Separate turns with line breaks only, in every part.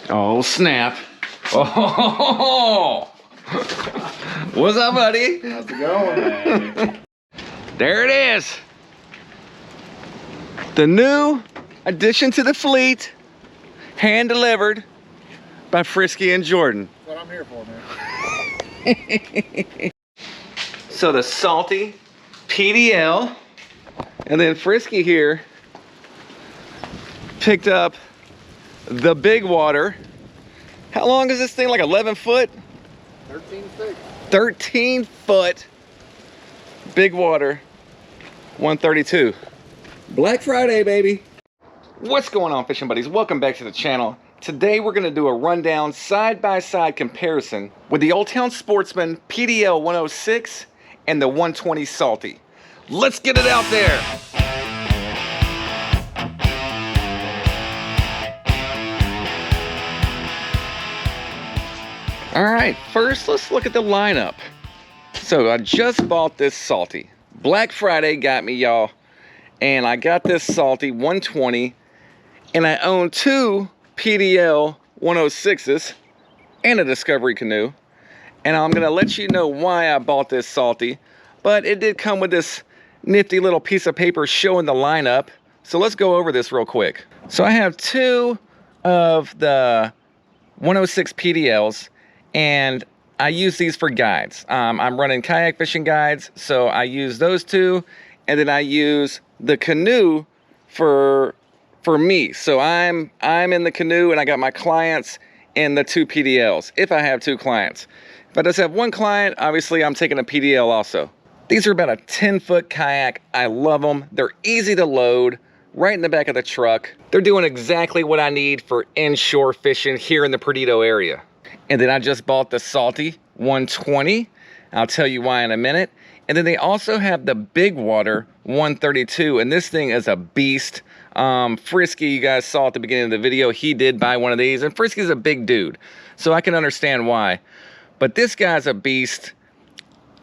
Oh, snap. Oh, what's up, buddy?
How's it going, man?
There it is. The new addition to the fleet, hand delivered by Frisky and Jordan.
That's what I'm here for, man.
So the Salty PDL, and then Frisky here picked up the Big Water. How long is this thing? Like 11 foot?
13 feet.
13 foot Big Water 132. Black Friday, baby. What's going on, fishing buddies? Welcome back to the channel. Today we're going to do a rundown side-by-side comparison with the Old Town Sportsman PDL 106 and the 120 Salty. Let's get it out there. All right, first let's look at the lineup. So I just bought this Salty. Black Friday got me, y'all. And I got this Salty 120, and I own two PDL 106s and a Discovery canoe. And I'm gonna let you know why I bought this Salty, but it did come with this nifty little piece of paper showing the lineup. So let's go over this real quick. So I have two of the 106 PDLs, and I use these for guides. I'm running kayak fishing guides, so I use those two, and then I use the canoe for me. So I'm in the canoe, and I got my clients in the two PDLs, if I have two clients. If I just have one client, obviously I'm taking a PDL also. These are about a 10-foot kayak. I love them. They're easy to load, right in the back of the truck. They're doing exactly what I need for inshore fishing here in the Perdido area. And then I just bought the Salty 120. I'll tell you why in a minute. And then they also have the Big Water 132, and this thing is a beast. Frisky, you guys saw at the beginning of the video, he did buy one of these, and Frisky's a big dude, so I can understand why. But this guy's a beast.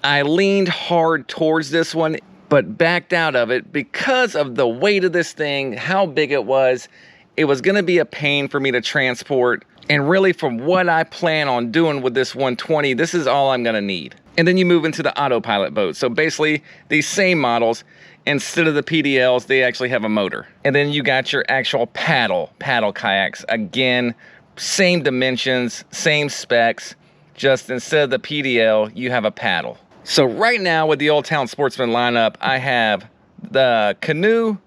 I leaned hard towards this one, but backed out of it because of the weight of this thing, how big it was. It was gonna be a pain for me to transport. And really, from what I plan on doing with this 120, this is all I'm gonna need. And then you move into the autopilot boat. So basically, these same models, instead of the PDLs, they actually have a motor. And then you got your actual paddle kayaks. Again, same dimensions, same specs, just instead of the PDL, you have a paddle. So right now with the Old Town Sportsman lineup, I have the canoe,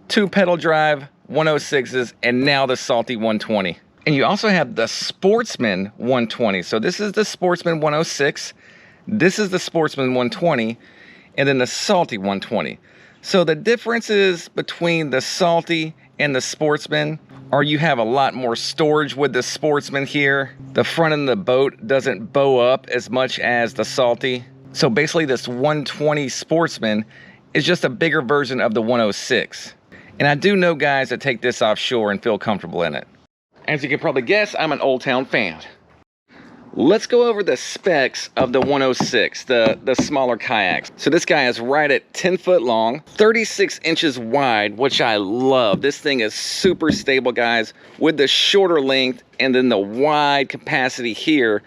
2 pedal drive, 106s, and now the Salty 120. And you also have the Sportsman 120. So this is the Sportsman 106. This is the Sportsman 120. And then the Salty 120. So the differences between the Salty and the Sportsman are you have a lot more storage with the Sportsman here. The front of the boat doesn't bow up as much as the Salty. So basically this 120 Sportsman is just a bigger version of the 106. And I do know guys that take this offshore and feel comfortable in it. As you can probably guess, I'm an Old Town fan. Let's go over the specs of the 106, the smaller kayaks. So this guy is right at 10 foot long, 36 inches wide, which I love. This thing is super stable, guys. With the shorter length and then the wide capacity here,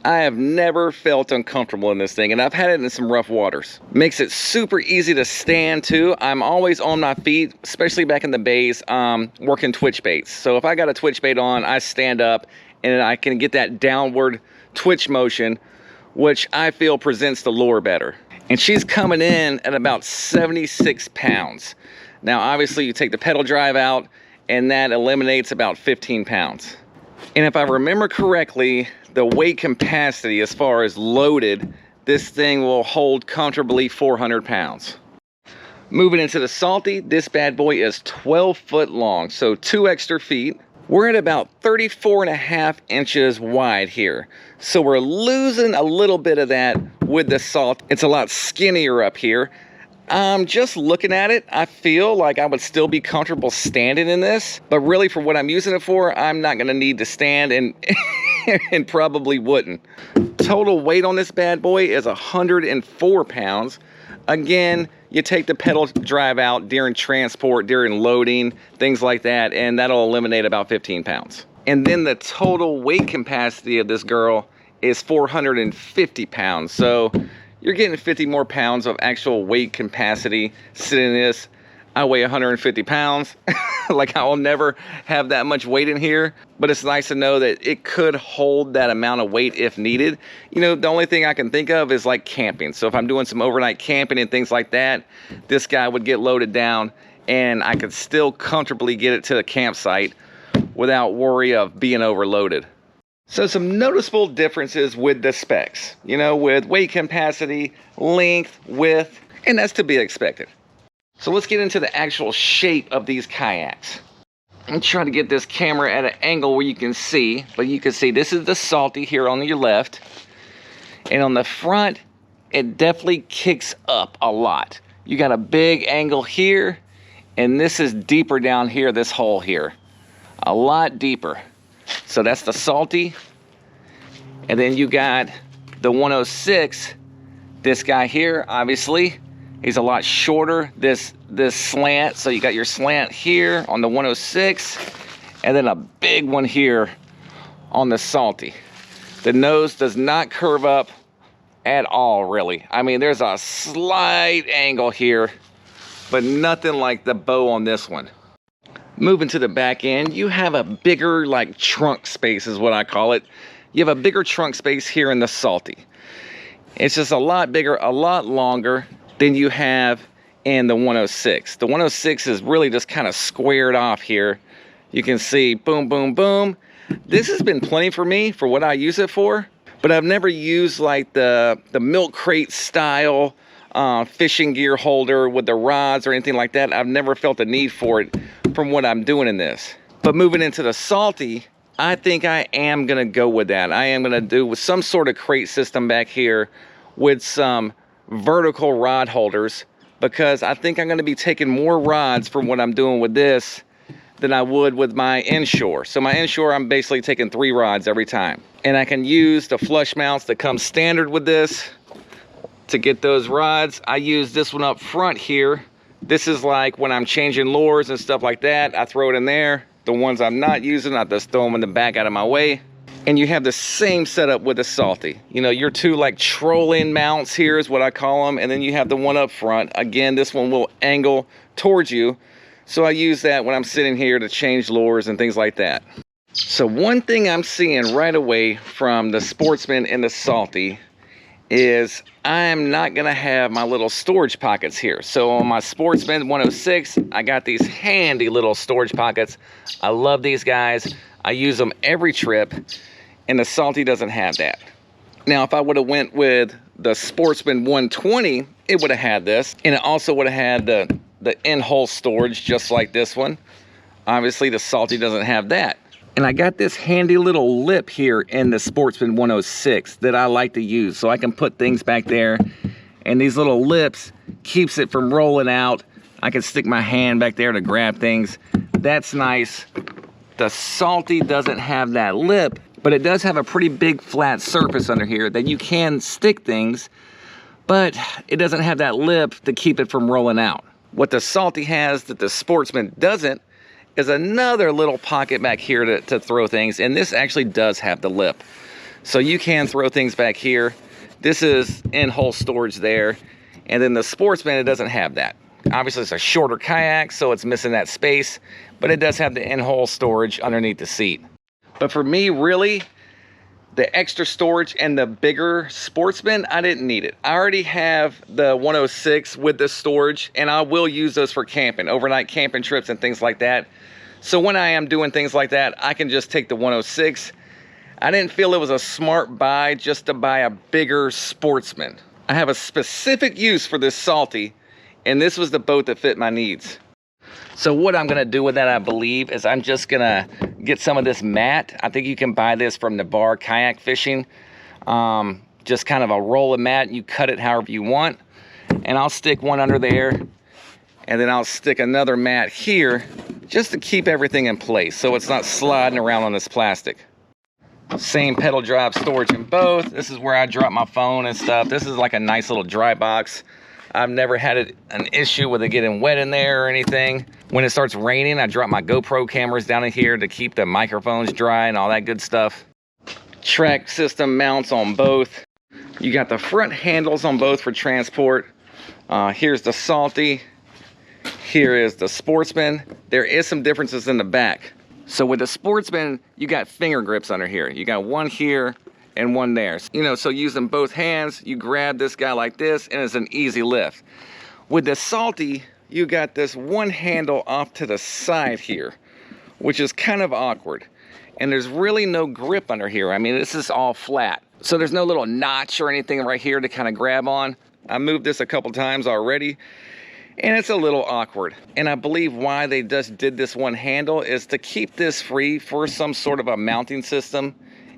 I have never felt uncomfortable in this thing, and I've had it in some rough waters. Makes it super easy to stand too. I'm always on my feet, especially back in the bays, working twitch baits. So if I got a twitch bait on, I stand up and I can get that downward twitch motion, which I feel presents the lure better. And she's coming in at about 76 pounds. Now, obviously you take the pedal drive out and that eliminates about 15 pounds. And if I remember correctly, the weight capacity as far as loaded, this thing will hold comfortably 400 pounds. Moving into the Salty, this bad boy is 12 foot long, so 2 extra feet. We're at about 34.5 inches wide here. So we're losing a little bit of that with the Salty. It's a lot skinnier up here. Just looking at it, I feel like I would still be comfortable standing in this, but really for what I'm using it for, I'm not gonna need to stand and, and probably wouldn't. Total weight on this bad boy is 104 pounds. Again, you take the pedal drive out during transport, during loading, things like that, and that'll eliminate about 15 pounds. And then the total weight capacity of this girl is 450 pounds. So you're getting 50 more pounds of actual weight capacity sitting in this. I weigh 150 pounds. Like, I will never have that much weight in here, but it's nice to know that it could hold that amount of weight if needed. You know, the only thing I can think of is like camping. So if I'm doing some overnight camping and things like that, this guy would get loaded down and I could still comfortably get it to the campsite without worry of being overloaded. So some noticeable differences with the specs, you know, with weight capacity, length, width, and that's to be expected. So let's get into the actual shape of these kayaks. I'm trying to get this camera at an angle where you can see, but you can see this is the Salty here on your left. And on the front, it definitely kicks up a lot. You got a big angle here, and this is deeper down here, this hole here. A lot deeper. So that's the Salty. And then you got the 106, this guy here, obviously. He's a lot shorter, this slant. So you got your slant here on the 106, and then a big one here on the Salty. The nose does not curve up at all, really. I mean, there's a slight angle here, but nothing like the bow on this one. Moving to the back end, you have a bigger, like, trunk space is what I call it. You have a bigger trunk space here in the Salty. It's just a lot bigger, a lot longer than you have in the 106. The 106 is really just kind of squared off here. You can see boom, boom, boom. This has been plenty for me for what I use it for, but I've never used like the milk crate style fishing gear holder with the rods or anything like that. I've never felt the need for it from what I'm doing in this. But moving into the Salty, I think I am gonna go with that. I am gonna do with some sort of crate system back here with some vertical rod holders, because I think I'm going to be taking more rods from what I'm doing with this than I would with my inshore. So my inshore, I'm basically taking 3 rods every time, and I can use the flush mounts that come standard with this to get those rods. I use this one up front here. This is like when I'm changing lures and stuff like that, I throw it in there. The ones I'm not using, I just throw them in the back out of my way. And you have the same setup with the Salty. You know, your 2 like trolling mounts here is what I call them. And then you have the one up front. Again, this one will angle towards you. So I use that when I'm sitting here to change lures and things like that. So one thing I'm seeing right away from the Sportsman and the Salty is I'm not gonna have my little storage pockets here. So on my Sportsman 106, I got these handy little storage pockets. I love these guys. I use them every trip, and the Salty doesn't have that. Now, if I would have went with the Sportsman 120, it would have had this, and it also would have had the in-hole storage just like this one. Obviously, the Salty doesn't have that. And I got this handy little lip here in the Sportsman 106 that I like to use, so I can put things back there, and these little lips keeps it from rolling out. I can stick my hand back there to grab things. That's nice. The Salty doesn't have that lip, but it does have a pretty big flat surface under here that you can stick things, but it doesn't have that lip to keep it from rolling out. What the Salty has that the Sportsman doesn't is another little pocket back here to throw things, and this actually does have the lip. So you can throw things back here. This is in-hole storage there, and then the Sportsman, it doesn't have that. Obviously, it's a shorter kayak, so it's missing that space, but it does have the in-hole storage underneath the seat. But for me, really, the extra storage and the bigger Sportsman, I didn't need it. I already have the 106 with the storage, and I will use those for camping, overnight camping trips and things like that. So when I am doing things like that, I can just take the 106. I didn't feel it was a smart buy just to buy a bigger Sportsman. I have a specific use for this Salty, and this was the boat that fit my needs. So what I'm gonna do with that, I believe, is I'm just gonna get some of this mat. I think you can buy this from the bar Kayak Fishing. Just kind of a roll of mat, and you cut it however you want. And I'll stick one under there, and then I'll stick another mat here just to keep everything in place so it's not sliding around on this plastic. Same pedal drive storage in both. This is where I drop my phone and stuff. This is like a nice little dry box. I've never had an issue with it getting wet in there or anything. When it starts raining, I drop my GoPro cameras down in here to keep the microphones dry and all that good stuff. Track system mounts on both. You got the front handles on both for transport. Here's the Salty. Here is the Sportsman. There is some differences in the back. So with the Sportsman, you got finger grips under here. You got one here and one there. You know, so using both hands, you grab this guy like this and it's an easy lift. With the Salty, you got this one handle off to the side here, which is kind of awkward. And there's really no grip under here. I mean, this is all flat. So there's no little notch or anything right here to kind of grab on. I moved this a couple times already and it's a little awkward. And I believe why they just did this one handle is to keep this free for some sort of a mounting system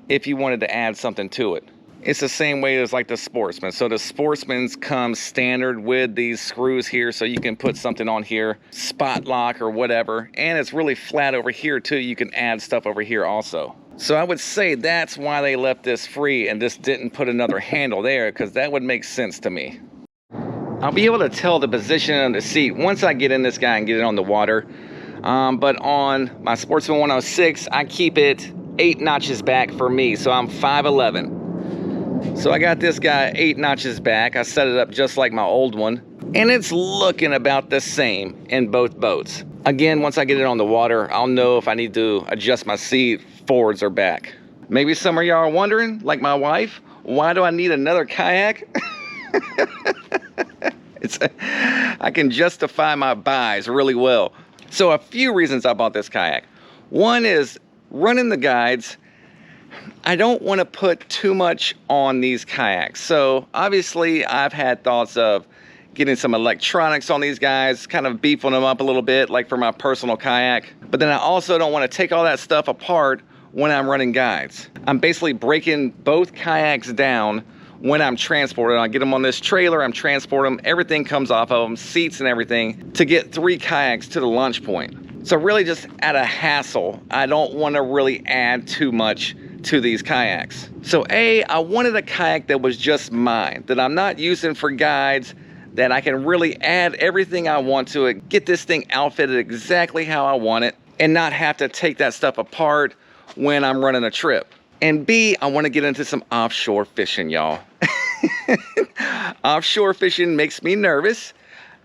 if you wanted to add something to it. It's the same way as like the Sportsman. So the Sportsmans come standard with these screws here so you can put something on here, spot lock or whatever. And it's really flat over here too. You can add stuff over here also. So I would say that's why they left this free and just didn't put another handle there, because that would make sense to me. I'll be able to tell the position of the seat once I get in this guy and get it on the water. But on my Sportsman 106, I keep it 8 notches back for me, so I'm 5'11". So I got this guy 8 notches back. I set it up just like my old one, and it's looking about the same in both boats. Again, once I get it on the water, I'll know if I need to adjust my seat forwards or back. Maybe some of y'all are wondering, like my wife, why do I need another kayak? I can justify my buys really well. So a few reasons I bought this kayak. One is running the guides. I don't want to put too much on these kayaks. So obviously I've had thoughts of getting some electronics on these guys, kind of beefing them up a little bit, like for my personal kayak. But then I also don't want to take all that stuff apart when I'm running guides. I'm basically breaking both kayaks down when I'm transporting. I get them on this trailer, I'm transporting them, everything comes off of them, seats and everything, to get 3 kayaks to the launch point. So really just at a hassle, I don't want to really add too much to these kayaks. So I wanted a kayak that was just mine, that I'm not using for guides, that I can really add everything I want to it, get this thing outfitted exactly how I want it, and not have to take that stuff apart when I'm running a trip. And B, I want to get into some offshore fishing, y'all. Offshore fishing makes me nervous.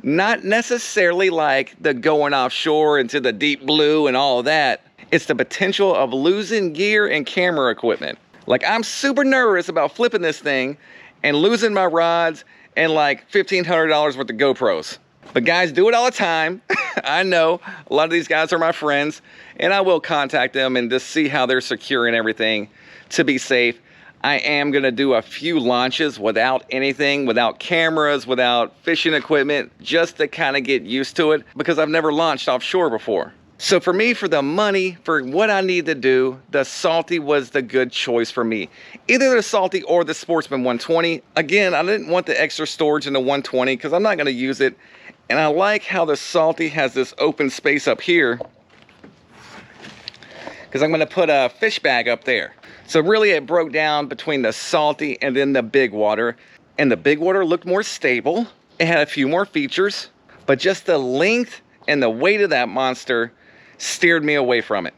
Not necessarily like the going offshore into the deep blue and all of that. It's the potential of losing gear and camera equipment. Like, I'm super nervous about flipping this thing and losing my rods and like $1,500 worth of GoPros. But guys do it all the time. I know a lot of these guys are my friends, and I will contact them and just see how they're securing everything to be safe. I am gonna do a few launches without anything, without cameras, without fishing equipment, just to kind of get used to it, because I've never launched offshore before. So for me, for the money, for what I need to do, the Salty was the good choice for me. Either the Salty or the Sportsman 120. Again, I didn't want the extra storage in the 120 because I'm not gonna use it. And I like how the Salty has this open space up here, because I'm gonna put a fish bag up there. So really it broke down between the Salty and then the Big Water. And the Big Water looked more stable. It had a few more features, but just the length and the weight of that monster steered me away from it.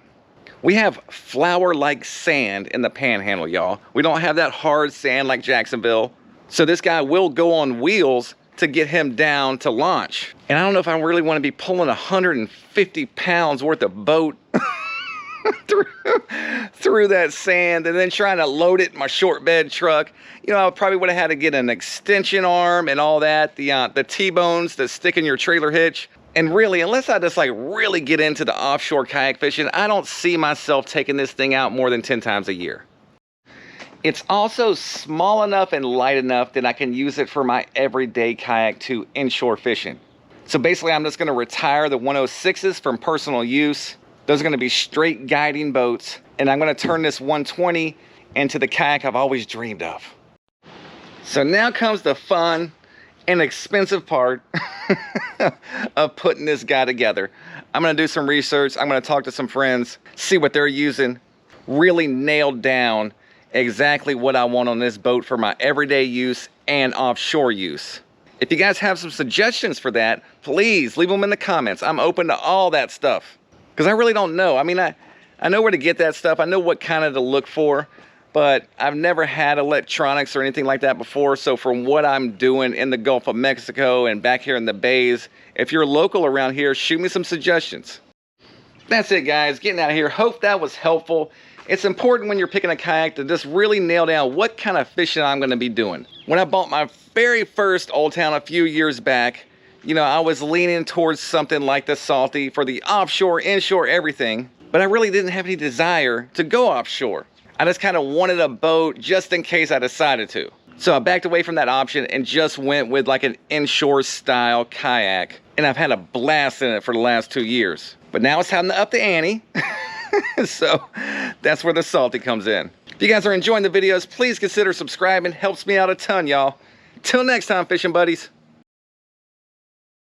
We have flour-like sand in the Panhandle, y'all. We don't have that hard sand like Jacksonville. So this guy will go on wheels to get him down to launch. And I don't know if I really want to be pulling 150 pounds worth of boat through that sand and then trying to load it in my short bed truck. You know, I probably would have had to get an extension arm and all that, the T-bones that stick in your trailer hitch. And really, unless I just like really get into the offshore kayak fishing, I don't see myself taking this thing out more than 10 times a year. It's also small enough and light enough that I can use it for my everyday kayak to inshore fishing. So basically, I'm just gonna retire the 106s from personal use. Those are gonna be straight guiding boats. And I'm gonna turn this 120 into the kayak I've always dreamed of. So now comes the fun and expensive part of putting this guy together. I'm gonna do some research. I'm gonna talk to some friends, see what they're using, really nail down exactly what I want on this boat for my everyday use and offshore use. If you guys have some suggestions for that, please leave them in the comments. I'm open to all that stuff. Because I really don't know. I mean, I know where to get that stuff. I know what kind of to look for. But I've never had electronics or anything like that before. So from what I'm doing in the Gulf of Mexico and back here in the bays, if you're local around here, shoot me some suggestions. That's it, guys. Getting out of here. Hope that was helpful. It's important when you're picking a kayak to just really nail down what kind of fishing I'm going to be doing. When I bought my very first Old Town a few years back, you know, I was leaning towards something like the Salty for the offshore, inshore, everything. But I really didn't have any desire to go offshore. I just kind of wanted a boat just in case I decided to. So I backed away from that option and just went with like an inshore style kayak. And I've had a blast in it for the last 2 years. But now it's time to up the ante. So that's where the Salty comes in. If you guys are enjoying the videos, please consider subscribing. Helps me out a ton, y'all. Till next time, fishing buddies.